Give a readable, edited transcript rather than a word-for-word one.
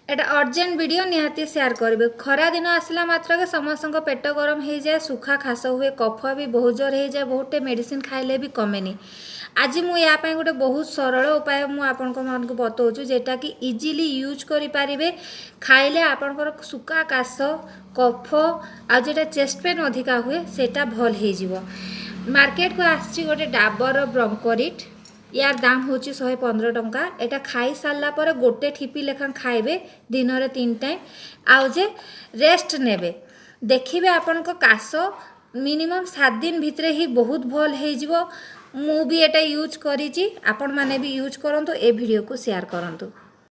एटा urgent video निहाती share करेंगे। खरा दिन आसला मात्र समस्त पेट गरम हो जाए, सुखा खास हुए, कफ भी बहुत जोर हो जाए, बहुते मेडिसिन खाइले भी कमेनी। आज मुझे गोटे बहुत सरल उपाय मुझे बताऊँ जेटा कि इजिली यूज करें। खाइले आपंकर सुखा काश कफ आटा चेस्ट पेन अधिका हुए सेटा भल हो। मार्केट को आसी गोटे डाबर ब्रंकोरिट, यार दाम हूँ 115 टंका। एटा खाई सारा पर गोटे ठिपी लेखा खाइबे दिन में 3 टाइम आउे रेस्ट नेबे। देखिए आपण काश मिनिमम 7 दिन भितर ही बहुत भल हो। मु भी एटा यूज करी, आपण माने भी यूज करंतु, ए वीडियो को शेयर करंतु।